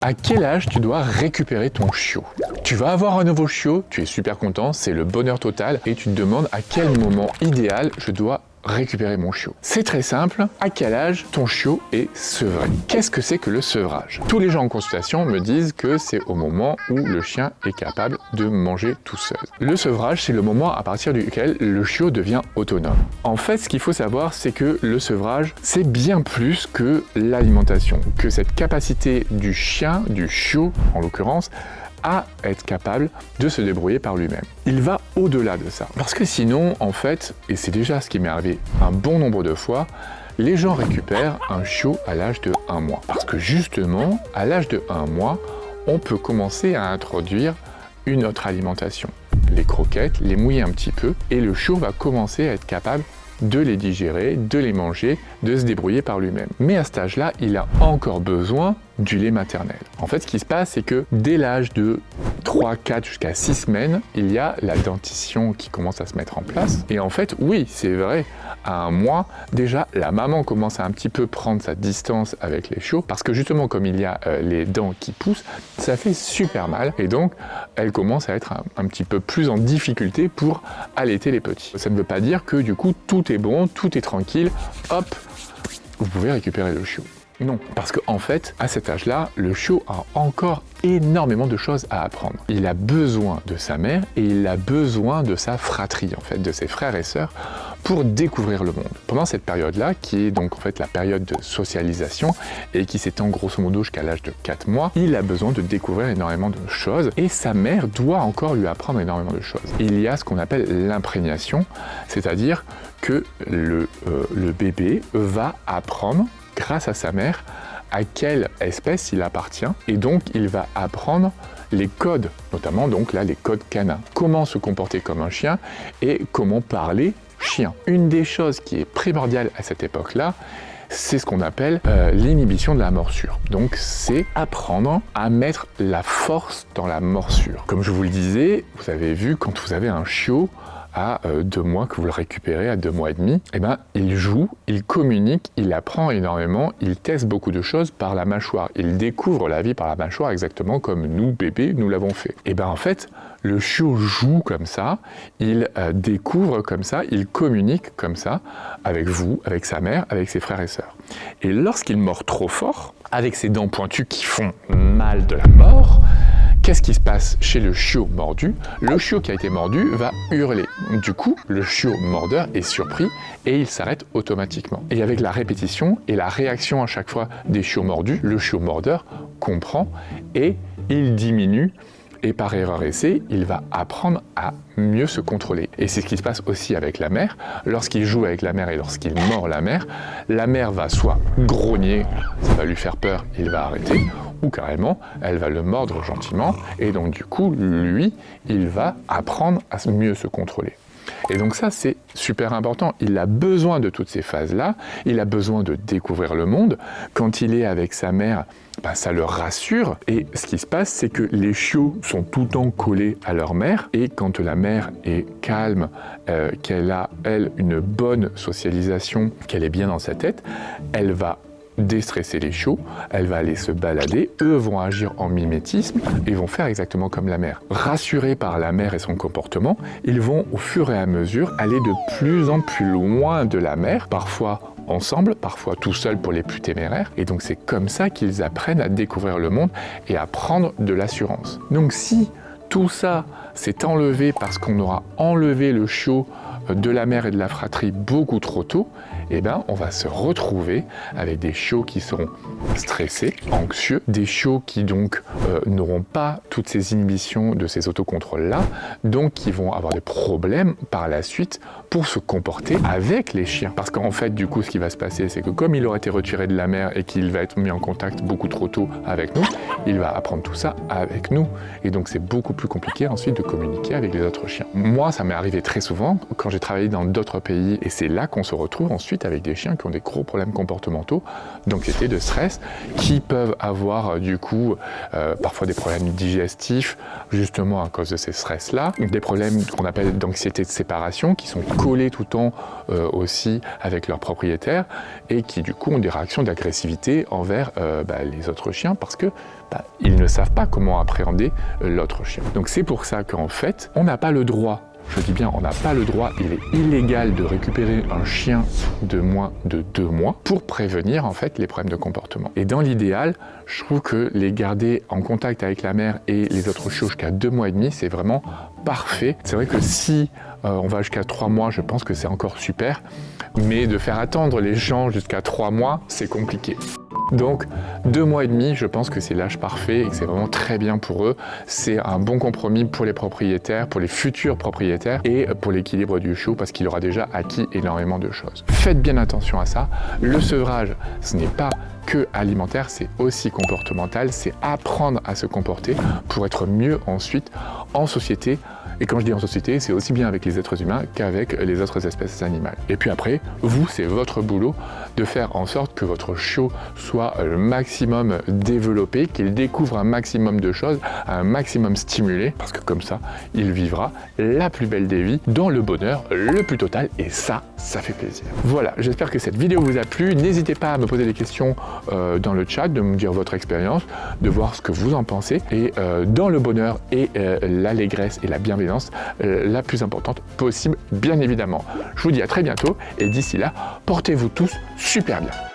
À quel âge tu dois récupérer ton chiot? Tu vas avoir un nouveau chiot, tu es super content, c'est le bonheur total et tu te demandes à quel moment idéal je dois récupérer mon chiot. C'est très simple, à quel âge ton chiot est sevré? Qu'est-ce que c'est que le sevrage? Tous les gens en consultation me disent que c'est au moment où le chien est capable de manger tout seul. Le sevrage, c'est le moment à partir duquel le chiot devient autonome. En fait, ce qu'il faut savoir, c'est que le sevrage, c'est bien plus que l'alimentation, que cette capacité du chien, du chiot en l'occurrence, à être capable de se débrouiller par lui-même. Il va au-delà de ça. Parce que sinon, en fait, et c'est déjà ce qui m'est arrivé un bon nombre de fois, les gens récupèrent un chiot à l'âge de 1 mois. Parce que justement, à l'âge de 1 mois, on peut commencer à introduire une autre alimentation. Les croquettes, les mouiller un petit peu, et le chiot va commencer à être capable de les digérer, de les manger, de se débrouiller par lui-même. Mais à cet âge-là, il a encore besoin du lait maternel. En fait, ce qui se passe, c'est que dès l'âge de 3, 4 jusqu'à 6 semaines, il y a la dentition qui commence à se mettre en place. Et en fait, oui, c'est vrai, à 1 mois, déjà, la maman commence à un petit peu prendre sa distance avec les chiots, parce que justement, comme il y a les dents qui poussent, ça fait super mal. Et donc, elle commence à être un petit peu plus en difficulté pour allaiter les petits. Ça ne veut pas dire que du coup, tout est bon, tout est tranquille, hop, vous pouvez récupérer le chiot. Non, parce qu'en fait, à cet âge-là, le chiot a encore énormément de choses à apprendre. Il a besoin de sa mère et il a besoin de sa fratrie, en fait, de ses frères et sœurs, pour découvrir le monde. Pendant cette période-là, qui est donc en fait la période de socialisation et qui s'étend grosso modo jusqu'à l'âge de 4 mois, il a besoin de découvrir énormément de choses et sa mère doit encore lui apprendre énormément de choses. Il y a ce qu'on appelle l'imprégnation, c'est-à-dire que le bébé va apprendre grâce à sa mère à quelle espèce il appartient et donc il va apprendre les codes, notamment donc là les codes canins. Comment se comporter comme un chien et comment parler chien. Une des choses qui est primordiale à cette époque-là, c'est ce qu'on appelle l'inhibition de la morsure. Donc c'est apprendre à mettre la force dans la morsure. Comme je vous le disais, vous avez vu quand vous avez un chiot à 2 mois, que vous le récupérez à 2 mois et demi, eh ben, il joue, il communique, il apprend énormément, il teste beaucoup de choses par la mâchoire. Il découvre la vie par la mâchoire exactement comme nous, bébés, nous l'avons fait. Et ben en fait, le chiot joue comme ça, il découvre comme ça, il communique comme ça avec vous, avec sa mère, avec ses frères et sœurs. Et lorsqu'il mord trop fort, avec ses dents pointues qui font mal de la mort, qu'est-ce qui se passe chez le chiot mordu? Le chiot qui a été mordu va hurler. Du coup, le chiot mordeur est surpris et il s'arrête automatiquement. Et avec la répétition et la réaction à chaque fois des chiots mordus, le chiot mordeur comprend et il diminue. Et par erreur-essai, il va apprendre à mieux se contrôler. Et c'est ce qui se passe aussi avec la mère. Lorsqu'il joue avec la mère et lorsqu'il mord la mère va soit grogner, ça va lui faire peur, il va arrêter, ou carrément, elle va le mordre gentiment, et donc du coup, lui, il va apprendre à mieux se contrôler. Et donc ça, c'est super important. Il a besoin de toutes ces phases-là, il a besoin de découvrir le monde. Quand il est avec sa mère, ben, ça le rassure. Et ce qui se passe, c'est que les chiots sont tout le temps collés à leur mère. Et quand la mère est calme, qu'elle a, elle, une bonne socialisation, qu'elle est bien dans sa tête, elle va déstresser les chiots, elle va aller se balader, eux vont agir en mimétisme et vont faire exactement comme la mère. Rassurés par la mère et son comportement, ils vont au fur et à mesure aller de plus en plus loin de la mère, parfois ensemble, parfois tout seul pour les plus téméraires, et donc c'est comme ça qu'ils apprennent à découvrir le monde et à prendre de l'assurance. Donc si tout ça s'est enlevé parce qu'on aura enlevé le chiot de la mère et de la fratrie beaucoup trop tôt, eh ben, on va se retrouver avec des chiots qui seront stressés, anxieux, des chiots qui donc n'auront pas toutes ces inhibitions de ces autocontrôles-là, donc qui vont avoir des problèmes par la suite pour se comporter avec les chiens. Parce qu'en fait, du coup, ce qui va se passer, c'est que comme il aurait été retiré de la mère et qu'il va être mis en contact beaucoup trop tôt avec nous, il va apprendre tout ça avec nous. Et donc, c'est beaucoup plus compliqué ensuite de communiquer avec les autres chiens. Moi, ça m'est arrivé très souvent quand j'ai travaillé dans d'autres pays, et c'est là qu'on se retrouve ensuite fait avec des chiens qui ont des gros problèmes comportementaux, d'anxiété, de stress, qui peuvent avoir du coup parfois des problèmes digestifs, justement à cause de ces stress-là, des problèmes qu'on appelle d'anxiété de séparation, qui sont collés tout le temps aussi avec leur propriétaire, et qui du coup ont des réactions d'agressivité envers les autres chiens, parce que ils ne savent pas comment appréhender l'autre chien. Donc c'est pour ça qu'en fait, on n'a pas le droit, je dis bien on n'a pas le droit, il est illégal de récupérer un chien de moins de 2 mois pour prévenir en fait les problèmes de comportement. Et dans l'idéal, je trouve que les garder en contact avec la mère et les autres chiots jusqu'à 2 mois et demi, c'est vraiment parfait. C'est vrai que si on va jusqu'à 3 mois, je pense que c'est encore super, mais de faire attendre les gens jusqu'à 3 mois, c'est compliqué. Donc 2 mois et demi, je pense que c'est l'âge parfait et que c'est vraiment très bien pour eux. C'est un bon compromis pour les propriétaires, pour les futurs propriétaires et pour l'équilibre du chiot parce qu'il aura déjà acquis énormément de choses. Faites bien attention à ça. Le sevrage, ce n'est pas que alimentaire, c'est aussi comportemental, c'est apprendre à se comporter pour être mieux ensuite en société. Et quand je dis en société, c'est aussi bien avec les êtres humains qu'avec les autres espèces animales. Et puis après, vous, c'est votre boulot de faire en sorte que votre chiot soit le maximum développé, qu'il découvre un maximum de choses, un maximum stimulé, parce que comme ça, il vivra la plus belle des vies, dans le bonheur le plus total, et ça fait plaisir. Voilà, j'espère que cette vidéo vous a plu. N'hésitez pas à me poser des questions dans le chat, de me dire votre expérience, de voir ce que vous en pensez, et dans le bonheur et l'allégresse et la bienveillance, la plus importante possible, bien évidemment. Je vous dis à très bientôt et d'ici là, portez-vous tous super bien.